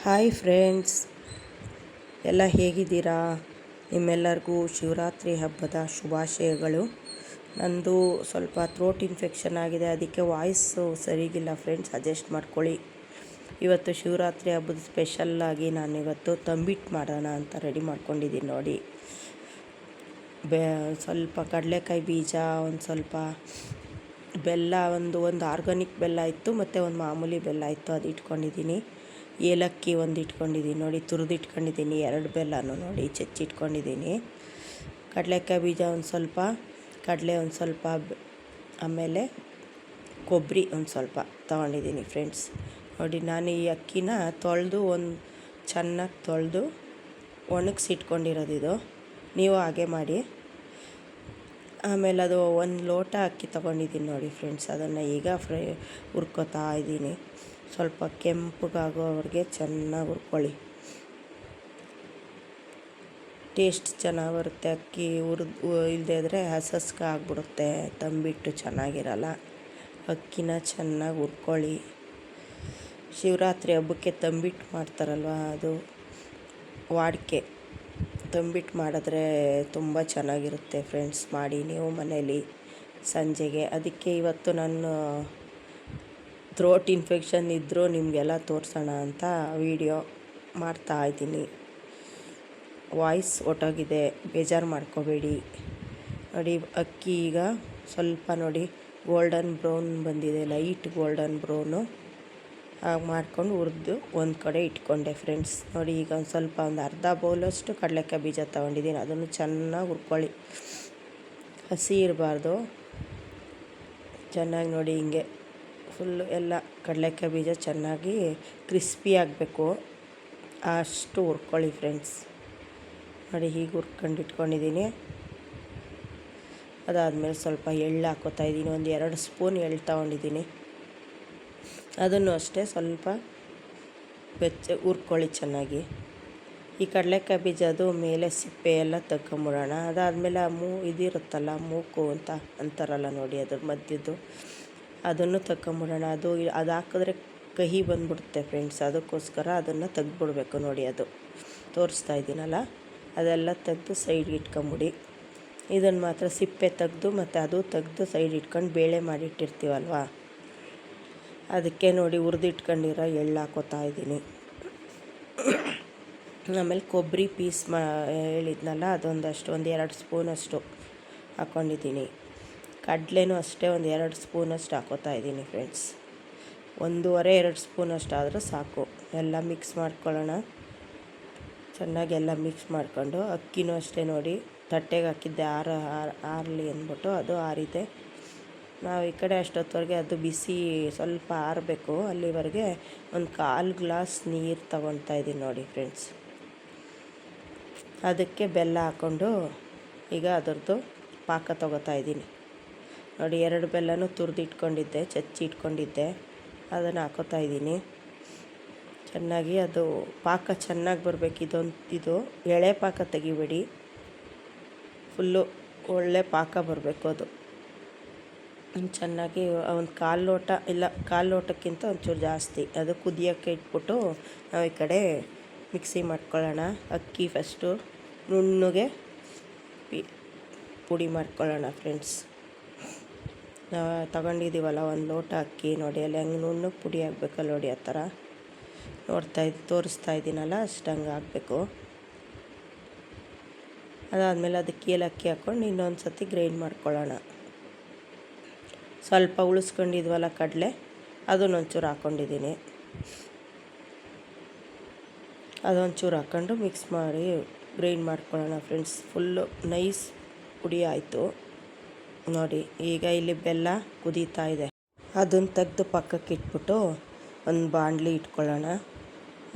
Hi friends, ಎಲ್ಲ ಹೇಗಿದ್ದೀರಾ? ನಿಮ್ಮೆಲ್ಲರಿಗೂ ಶಿವರಾತ್ರಿ ಹಬ್ಬದ ಶುಭಾಶಯಗಳು. ನಂದು ಸ್ವಲ್ಪ ಥ್ರೋಟ್ ಇನ್ಫೆಕ್ಷನ್ ಆಗಿದೆ, ಅದಕ್ಕೆ ವಾಯ್ಸು ಸರಿಗಿಲ್ಲ ಫ್ರೆಂಡ್ಸ್, ಅಡ್ಜಸ್ಟ್ ಮಾಡ್ಕೊಳ್ಳಿ. ಇವತ್ತು ಶಿವರಾತ್ರಿ ಹಬ್ಬದ ಸ್ಪೆಷಲ್ಲಾಗಿ ನಾನಿವತ್ತು ತಂಬಿಟ್ಟು ಮಾಡೋಣ ಅಂತ ರೆಡಿ ಮಾಡ್ಕೊಂಡಿದ್ದೀನಿ ನೋಡಿ. ಸ್ವಲ್ಪ ಕಡಲೆಕಾಯಿ ಬೀಜ, ಒಂದು ಸ್ವಲ್ಪ ಬೆಲ್ಲ, ಒಂದು ಆರ್ಗಾನಿಕ್ ಬೆಲ್ಲ ಇತ್ತು ಮತ್ತು ಒಂದು ಮಾಮೂಲಿ ಬೆಲ್ಲ ಇತ್ತು, ಅದು ಇಟ್ಕೊಂಡಿದ್ದೀನಿ. ಏಲಕ್ಕಿ ಒಂದು ಇಟ್ಕೊಂಡಿದ್ದೀನಿ ನೋಡಿ, ತುರಿದಿಟ್ಕೊಂಡಿದ್ದೀನಿ. 2 ಬೆಲ್ಲನೂ ನೋಡಿ ಚೆಚ್ಚಿಟ್ಕೊಂಡಿದ್ದೀನಿ. ಕಡಲೆಕಾಯಿ ಬೀಜ ಒಂದು ಸ್ವಲ್ಪ, ಕಡಲೆ ಒಂದು ಸ್ವಲ್ಪ, ಆಮೇಲೆ ಕೊಬ್ಬರಿ ಒಂದು ಸ್ವಲ್ಪ ತೊಗೊಂಡಿದ್ದೀನಿ ಫ್ರೆಂಡ್ಸ್. ನೋಡಿ, ನಾನು ಈ ಅಕ್ಕಿನ ಚೆನ್ನಾಗಿ ತೊಳೆದು ಒಣಗಿಸಿಟ್ಕೊಂಡಿರೋದಿದು. ನೀವು ಹಾಗೆ ಮಾಡಿ. ಆಮೇಲೆ ಅದು 1 ಲೋಟ ಅಕ್ಕಿ ತೊಗೊಂಡಿದ್ದೀನಿ ನೋಡಿ ಫ್ರೆಂಡ್ಸ್. ಅದನ್ನು ಈಗ ಹುರ್ಕೋತಾ ಇದ್ದೀನಿ. ಸ್ವಲ್ಪ ಕೆಂಪಗಾಗೋವರೆಗೆ ಚೆನ್ನಾಗಿ ಹುರ್ಕೊಳ್ಳಿ. ಟೇಸ್ಟ್ ಚೆನ್ನಾಗಿ ಬರುತ್ತೆ. ಅಕ್ಕಿ ಇಲ್ಲದೇ ಇದ್ದರೆ ಹಸಸ್ಕ ಆಗಿಬಿಡುತ್ತೆ, ತಂಬಿಟ್ಟು ಚೆನ್ನಾಗಿರಲ್ಲ. ಅಕ್ಕಿನ ಚೆನ್ನಾಗಿ ಹುರ್ಕೊಳ್ಳಿ. ಶಿವರಾತ್ರಿ ಹಬ್ಬಕ್ಕೆ ತಂಬಿಟ್ಟು ಮಾಡ್ತಾರಲ್ವ, ಅದು ವಾಡಿಕೆ. ತಂಬಿಟ್ಟು ಮಾಡಿದ್ರೆ ತುಂಬ ಚೆನ್ನಾಗಿರುತ್ತೆ ಫ್ರೆಂಡ್ಸ್. ಮಾಡಿ ನೀವು ಮನೇಲಿ ಸಂಜೆಗೆ. ಅದಕ್ಕೆ ಇವತ್ತು ನಾನು ಥ್ರೋಟ್ ಇನ್ಫೆಕ್ಷನ್ ಇದ್ದರೂ ನಿಮಗೆಲ್ಲ ತೋರಿಸೋಣ ಅಂತ ವಿಡಿಯೋ ಮಾಡ್ತಾಯಿದ್ದೀನಿ. ವಾಯ್ಸ್ ಹೊಟ್ಟೋಗಿದೆ, ಬೇಜಾರು ಮಾಡ್ಕೋಬೇಡಿ. ನೋಡಿ, ಅಕ್ಕಿ ಈಗ ಸ್ವಲ್ಪ ನೋಡಿ ಗೋಲ್ಡನ್ ಬ್ರೌನ್ ಬಂದಿದೆ, ಲೈಟ್ ಗೋಲ್ಡನ್ ಬ್ರೌನು. ಹಾಗೆ ಮಾಡ್ಕೊಂಡು ಹುರಿದು ಒಂದು ಕಡೆ ಇಟ್ಕೊಂಡೆ ಫ್ರೆಂಡ್ಸ್. ನೋಡಿ, ಈಗ ಒಂದು ಅರ್ಧ ಬೌಲಷ್ಟು ಕಡಲೆಕಾಯಿ ಬೀಜ ತೊಗೊಂಡಿದ್ದೀನಿ. ಅದನ್ನು ಚೆನ್ನಾಗಿ ಹುರ್ಕೊಳ್ಳಿ, ಹಸಿ ಇರಬಾರ್ದು. ಚೆನ್ನಾಗಿ ನೋಡಿ, ಹಿಂಗೆ ಫುಲ್ಲು ಎಲ್ಲ ಕಡಲೆಕಾಯಿ ಬೀಜ ಚೆನ್ನಾಗಿ ಕ್ರಿಸ್ಪಿ ಆಗಬೇಕು, ಅಷ್ಟು ಹುರ್ಕೊಳ್ಳಿ ಫ್ರೆಂಡ್ಸ್. ನೋಡಿ, ಹೀಗೆ ಹುರ್ಕೊಂಡು ಇಟ್ಕೊಂಡಿದ್ದೀನಿ. ಅದಾದಮೇಲೆ ಸ್ವಲ್ಪ ಎಳ್ಳು ಹಾಕ್ಕೋತಾ ಇದ್ದೀನಿ. ಒಂದು 2 ಸ್ಪೂನ್ ಎಳ್ಳು ತೊಗೊಂಡಿದ್ದೀನಿ. ಅದನ್ನು ಅಷ್ಟೇ ಸ್ವಲ್ಪ ಹುರ್ಕೊಳ್ಳಿ ಚೆನ್ನಾಗಿ. ಈ ಕಡಲೆಕಾಯಿ ಬೀಜದ್ದು ಮೇಲೆ ಸಿಪ್ಪೆ ಎಲ್ಲ ತೆಗ್ಕೊಂಬಿಡೋಣ. ಅದಾದಮೇಲೆ ಇದಿರುತ್ತಲ್ಲ, ಮೂಕು ಅಂತ ಅಂತಾರಲ್ಲ ನೋಡಿ, ಅದ್ರ ಮಧ್ಯದ್ದು ಅದನ್ನು ತೆಗ್ಕೊಂಬಿಡೋಣ. ಅದು ಹಾಕಿದ್ರೆ ಕಹಿ ಬಂದ್ಬಿಡುತ್ತೆ ಫ್ರೆಂಡ್ಸ್. ಅದಕ್ಕೋಸ್ಕರ ಅದನ್ನು ತೆಗ್ದುಬಿಡ್ಬೇಕು ನೋಡಿ. ಅದು ತೋರಿಸ್ತಾ ಇದ್ದೀನಲ್ಲ, ಅದೆಲ್ಲ ತೆಗೆದು ಸೈಡ್ಗೆ ಇಟ್ಕೊಂಬಿಡಿ. ಇದನ್ನು ಮಾತ್ರ ಸಿಪ್ಪೆ ತೆಗೆದು ಮತ್ತು ಅದು ತೆಗೆದು ಸೈಡ್ ಇಟ್ಕೊಂಡು ಬೇಳೆ ಮಾಡಿಟ್ಟಿರ್ತೀವಲ್ವ, ಅದಕ್ಕೆ ನೋಡಿ ಹುರಿದಿಟ್ಕೊಂಡಿರೋ ಎಳ್ಳು ಹಾಕೋತಾ ಇದ್ದೀನಿ. ಆಮೇಲೆ ಕೊಬ್ಬರಿ ಪೀಸ್ ಹೇಳಿದ್ನಲ್ಲ, ಅದೊಂದಷ್ಟು ಒಂದು 2 ಸ್ಪೂನಷ್ಟು ಹಾಕ್ಕೊಂಡಿದ್ದೀನಿ. ಕಡಲೆನೂ ಅಷ್ಟೇ ಒಂದು 2 ಸ್ಪೂನಷ್ಟು ಹಾಕೋತಾ ಇದ್ದೀನಿ ಫ್ರೆಂಡ್ಸ್. 1.5-2 ಸ್ಪೂನಷ್ಟು ಆದರೂ ಸಾಕು. ಎಲ್ಲ ಮಿಕ್ಸ್ ಮಾಡ್ಕೊಳ್ಳೋಣ. ಚೆನ್ನಾಗಿ ಎಲ್ಲ ಮಿಕ್ಸ್ ಮಾಡಿಕೊಂಡು, ಅಕ್ಕಿನೂ ಅಷ್ಟೇ ನೋಡಿ, ತಟ್ಟೆಗೆ ಹಾಕಿದ್ದೆ ಆರಲಿ ಅಂದ್ಬಿಟ್ಟು ಅದು ಆರಿದೆ. ನಾವು ಈ ಕಡೆ ಅಷ್ಟೊತ್ತವರೆಗೆ ಅದು ಬಿಸಿ ಸ್ವಲ್ಪ ಆರಬೇಕು, ಅಲ್ಲಿವರೆಗೆ ಒಂದು 1/4 ಗ್ಲಾಸ್ ನೀರು ತೊಗೊಳ್ತಾ ಇದ್ದೀನಿ ನೋಡಿ ಫ್ರೆಂಡ್ಸ್. ಅದಕ್ಕೆ ಬೆಲ್ಲ ಹಾಕ್ಕೊಂಡು ಈಗ ಅದರದ್ದು ಪಾಕ ತೊಗೋತಾ ಇದ್ದೀನಿ ನೋಡಿ. 2 ಬೆಲ್ಲನೂ ತುರಿದಿಟ್ಕೊಂಡಿದ್ದೆ, ಇಟ್ಕೊಂಡಿದ್ದೆ, ಅದನ್ನು ಹಾಕೋತಾ ಇದ್ದೀನಿ. ಚೆನ್ನಾಗಿ ಅದು ಪಾಕ ಚೆನ್ನಾಗಿ ಬರಬೇಕು. ಇದು ಎಳೆ ಪಾಕ ತೆಗಿಬೇಡಿ, ಫುಲ್ಲು ಒಳ್ಳೆ ಪಾಕ ಬರಬೇಕು. ಅದು ಚೆನ್ನಾಗಿ ಒಂದು 1/4 ಲೋಟ, ಇಲ್ಲ 1/4 ಲೋಟಕ್ಕಿಂತ ಒಂಚೂರು ಜಾಸ್ತಿ ಅದು ಕುದಿಯೋಕ್ಕೆ ಇಟ್ಬಿಟ್ಟು ನಾವು ಈ ಕಡೆ ಮಿಕ್ಸಿ ಮಾಡ್ಕೊಳ್ಳೋಣ. ಅಕ್ಕಿ ಫಸ್ಟು ನುಣ್ಣಗೆ ಪುಡಿ ಮಾಡ್ಕೊಳ್ಳೋಣ ಫ್ರೆಂಡ್ಸ್. ನಾವು ತಗೊಂಡಿದ್ದೀವಲ್ಲ 1 ಲೋಟ ಅಕ್ಕಿ, ನೋಡಿ ಅಲ್ಲಿ ಹೆಂಗೆ ನುಣ್ಣಗೆ ಪುಡಿ ಆಗಬೇಕಲ್ಲ ನೋಡಿ, ಆ ಥರ ತೋರಿಸ್ತಾ ಇದ್ದೀನಲ್ಲ, ಅಷ್ಟಂಗೆ ಆಗಬೇಕು. ಅದಾದಮೇಲೆ ಅದಕ್ಕೆ ಏಲಕ್ಕಿ ಹಾಕ್ಕೊಂಡು ಇನ್ನೊಂದು ಸತಿ ಗ್ರೈಂಡ್ ಮಾಡ್ಕೊಳ್ಳೋಣ. ಸ್ವಲ್ಪ ಉಳಿಸ್ಕೊಂಡಿದ್ವಲ್ಲ ಕಡಲೆ, ಅದನ್ನೊಂಚೂರು ಹಾಕ್ಕೊಂಡಿದ್ದೀನಿ. ಅದೊಂಚೂರು ಹಾಕ್ಕೊಂಡು ಮಿಕ್ಸ್ ಮಾಡಿ ಗ್ರೈಂಡ್ ಮಾಡ್ಕೊಳ್ಳೋಣ ಫ್ರೆಂಡ್ಸ್. ಫುಲ್ಲು ನೈಸ್ ಪುಡಿ ಆಯಿತು ನೋಡಿ. ಈಗ ಇಲ್ಲಿ ಬೆಲ್ಲ ಕುದೀತಾ ಇದೆ, ಅದನ್ನು ತೆಗೆದು ಪಕ್ಕಕ್ಕೆ ಇಟ್ಬಿಟ್ಟು ಒಂದು ಬಾಣಲಿ ಇಟ್ಕೊಳ್ಳೋಣ.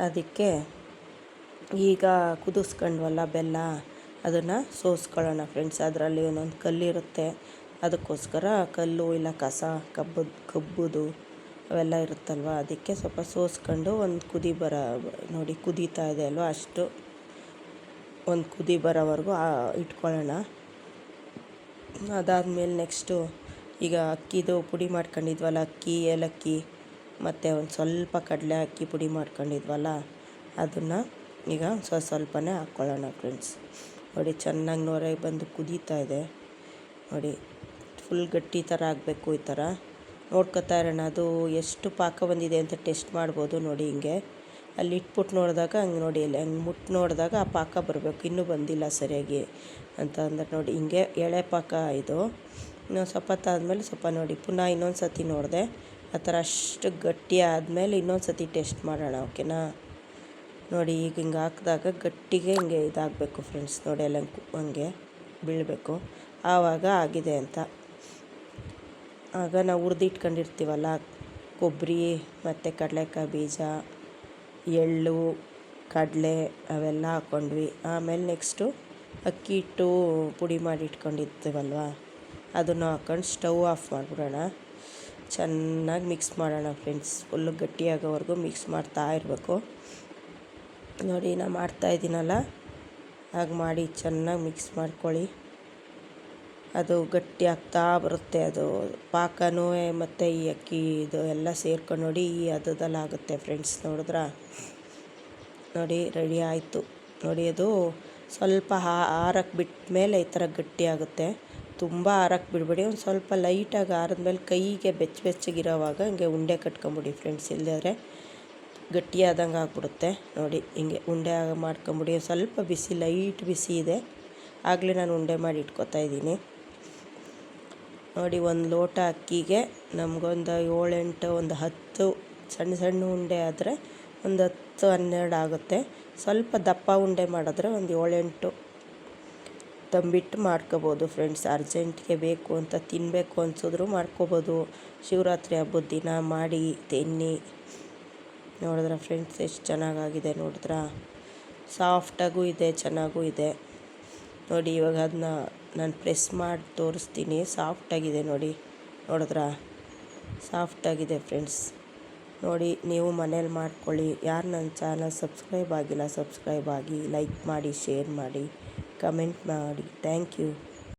ಅದಕ್ಕೆ ಈಗ ಕುದಿಸ್ಕೊಂಡ್ವಲ್ಲ ಬೆಲ್ಲ, ಅದನ್ನು ಸೋಸ್ಕೊಳ್ಳೋಣ ಫ್ರೆಂಡ್ಸ್. ಅದರಲ್ಲಿ ಒಂದೊಂದು ಕಲ್ಲಿರುತ್ತೆ, ಅದಕ್ಕೋಸ್ಕರ ಕಲ್ಲು ಇಲ್ಲ ಕಸ ಕಬ್ಬುದು ಅವೆಲ್ಲ ಇರುತ್ತಲ್ವ, ಅದಕ್ಕೆ ಸ್ವಲ್ಪ ಸೋಸ್ಕೊಂಡು ಒಂದು ಕುದಿ ನೋಡಿ ಕುದೀತಾ ಇದೆ ಅಲ್ವ, ಅಷ್ಟು ಒಂದು ಕುದಿ ಬರೋವರೆಗೂ ಇಟ್ಕೊಳ್ಳೋಣ. ಅದಾದಮೇಲೆ ನೆಕ್ಸ್ಟು ಈಗ ಅಕ್ಕಿದು ಪುಡಿ ಮಾಡ್ಕೊಂಡಿದ್ವಲ್ಲ, ಅಕ್ಕಿ, ಏಲಕ್ಕಿ ಮತ್ತು ಒಂದು ಸ್ವಲ್ಪ ಕಡಲೆ ಅಕ್ಕಿ ಪುಡಿ ಮಾಡ್ಕೊಂಡಿದ್ವಲ್ಲ, ಅದನ್ನು ಈಗ ಸ್ವಲ್ಪನೇ ಹಾಕ್ಕೊಳ್ಳೋಣ ಫ್ರೆಂಡ್ಸ್. ನೋಡಿ ಚೆನ್ನಾಗಿ ನೊರೆ ಬಂದು ಕುದೀತಾ ಇದೆ ನೋಡಿ. ಫುಲ್ ಗಟ್ಟಿ ಥರ ಆಗಬೇಕು. ಈ ಥರ ನೋಡ್ಕೊತಾ ಇರೋಣ. ಅದು ಎಷ್ಟು ಪಾಕ ಬಂದಿದೆ ಅಂತ ಟೆಸ್ಟ್ ಮಾಡ್ಬೋದು ನೋಡಿ. ಹಿಂಗೆ ಅಲ್ಲಿ ಇಟ್ಬಿಟ್ಟು ನೋಡಿದಾಗ ಹಂಗೆ ನೋಡಿ, ಅಲ್ಲಿ ಹಂಗೆ ಮುಟ್ಟು ನೋಡಿದಾಗ ಆ ಪಾಕ ಬರಬೇಕು. ಇನ್ನೂ ಬಂದಿಲ್ಲ ಸರಿಯಾಗಿ ಅಂತ ಅಂದ್ರೆ ನೋಡಿ, ಹಿಂಗೆ ಎಳೆ ಪಾಕ ಇದು. ಇನ್ನೊಂದು ಸ್ವಲ್ಪ ಆದಮೇಲೆ ಸ್ವಲ್ಪ ನೋಡಿ ಪುನಃ ಇನ್ನೊಂದು ಸತಿ ನೋಡಿದೆ. ಆ ಥರ ಅಷ್ಟು ಗಟ್ಟಿ ಆದಮೇಲೆ ಇನ್ನೊಂದು ಸತಿ ಟೆಸ್ಟ್ ಮಾಡೋಣ. ಓಕೆನಾ? ನೋಡಿ ಈಗ ಹಿಂಗೆ ಹಾಕಿದಾಗ ಗಟ್ಟಿಗೆ ಹಿಂಗೆ ಇದಾಗಬೇಕು ಫ್ರೆಂಡ್ಸ್. ನೋಡಿ ಎಲ್ಲ ಹಂಗೆ ಬೀಳಬೇಕು. ಆವಾಗ ಆಗಿದೆ ಅಂತ. ಆಗ ನಾವು ಹುರಿದಿಟ್ಕೊಂಡಿರ್ತೀವಲ್ಲ ಕೊಬ್ಬರಿ ಮತ್ತು ಕಡಲೆಕಾಯಿ ಬೀಜ, ಎಳ್ಳು, ಕಡಲೆ ಅವೆಲ್ಲ ಹಾಕ್ಕೊಂಡ್ವಿ. ಆಮೇಲೆ ನೆಕ್ಸ್ಟು ಅಕ್ಕಿ ಹಿಟ್ಟು ಪುಡಿ ಮಾಡಿ ಇಟ್ಕೊಂಡಿರ್ತೀವಲ್ವ, ಅದನ್ನು ಹಾಕ್ಕೊಂಡು ಸ್ಟವ್ ಆಫ್ ಮಾಡಿಬಿಡೋಣ. ಚೆನ್ನಾಗಿ ಮಿಕ್ಸ್ ಮಾಡೋಣ ಫ್ರೆಂಡ್ಸ್. ಫುಲ್ಲು ಗಟ್ಟಿಯಾಗೋವರೆಗೂ ಮಿಕ್ಸ್ ಮಾಡ್ತಾ ಇರಬೇಕು. ನೋಡಿ ನಾನು ಮಾಡ್ತಾಯಿದ್ದೀನಲ್ಲ, ಹಾಗೆ ಮಾಡಿ ಚೆನ್ನಾಗಿ ಮಿಕ್ಸ್ ಮಾಡ್ಕೊಳ್ಳಿ. ಅದು ಗಟ್ಟಿ ಆಗ್ತಾ ಬರುತ್ತೆ. ಅದು ಪಾಕನೂ ಮತ್ತು ಈ ಅಕ್ಕಿ ಇದು ಎಲ್ಲ ಸೇರ್ಕೊಂಡು ನೋಡಿ ಈ ಹದದಲ್ಲಿ ಆಗುತ್ತೆ ಫ್ರೆಂಡ್ಸ್. ನೋಡಿದ್ರಾ? ನೋಡಿ ರೆಡಿ ಆಯಿತು ನೋಡಿ. ಅದು ಸ್ವಲ್ಪ ಆರಕ್ಕೆ ಬಿಟ್ಟ ಮೇಲೆ ಈ ಥರ ಗಟ್ಟಿ ಆಗುತ್ತೆ. ತುಂಬ ಆರಕ್ಕೆ ಬಿಡಬೇಡಿ. ಒಂದು ಸ್ವಲ್ಪ ಲೈಟಾಗಿ ಆರಿದ್ಮೇಲೆ ಕೈಗೆ ಬೆಚ್ಚಗಿರೋವಾಗ ಹಿಂಗೆ ಉಂಡೆ ಕಟ್ಕೊಂಬಿಡಿ ಫ್ರೆಂಡ್ಸ್. ಇಲ್ಲದೇ ಗಟ್ಟಿಯಾದಂಗೆ ಆಗ್ಬಿಡುತ್ತೆ ನೋಡಿ. ಹಿಂಗೆ ಉಂಡೆ ಮಾಡ್ಕೊಂಬಿಡಿ. ಸ್ವಲ್ಪ ಬಿಸಿ, ಲೈಟ್ ಬಿಸಿ ಇದೆ. ಆಗಲೇ ನಾನು ಉಂಡೆ ಮಾಡಿ ಇಟ್ಕೊತಾ ಇದ್ದೀನಿ ನೋಡಿ. ಒಂದು ಲೋಟ ಅಕ್ಕಿಗೆ ನಮಗೊಂದು 7-8 ಒಂದು 10 ಸಣ್ಣ ಉಂಡೆ ಆದರೆ ಒಂದು 10-12 ಆಗುತ್ತೆ. ಸ್ವಲ್ಪ ದಪ್ಪ ಉಂಡೆ ಮಾಡಿದ್ರೆ ಒಂದು 7-8 ತಂಬಿಟ್ಟು ಮಾಡ್ಕೋಬೋದು ಫ್ರೆಂಡ್ಸ್. ಅರ್ಜೆಂಟ್ಗೆ ಬೇಕು ಅಂತ ತಿನ್ನಬೇಕು ಅನ್ಸಿದ್ರು ಮಾಡ್ಕೋಬೋದು. ಶಿವರಾತ್ರಿ ಹಬ್ಬದ ದಿನ ಮಾಡಿ ತಿನ್ನಿ. ನೋಡಿದ್ರೆ ಫ್ರೆಂಡ್ಸ್ ಎಷ್ಟು ಚೆನ್ನಾಗಾಗಿದೆ ನೋಡಿದ್ರಾ? ಸಾಫ್ಟಾಗೂ ಇದೆ, ಚೆನ್ನಾಗೂ ಇದೆ ನೋಡಿ. ಇವಾಗ ಅದನ್ನ ನಾನು ಪ್ರೆಸ್ ಮಾಡಿ ತೋರಿಸ್ತೀನಿ. ಸಾಫ್ಟಾಗಿದೆ ನೋಡಿ. ನೋಡಿದ್ರಾ? ಸಾಫ್ಟಾಗಿದೆ ಫ್ರೆಂಡ್ಸ್. ನೋಡಿ ನೀವು ಮನೇಲಿ ಮಾಡ್ಕೊಳ್ಳಿ. ಯಾರು ನನ್ನ ಚಾನಲ್ ಸಬ್ಸ್ಕ್ರೈಬ್ ಆಗಿಲ್ಲ ಸಬ್ಸ್ಕ್ರೈಬ್ ಆಗಿ, ಲೈಕ್ ಮಾಡಿ, ಶೇರ್ ಮಾಡಿ, ಕಮೆಂಟ್ ಮಾಡಿ. Thank you.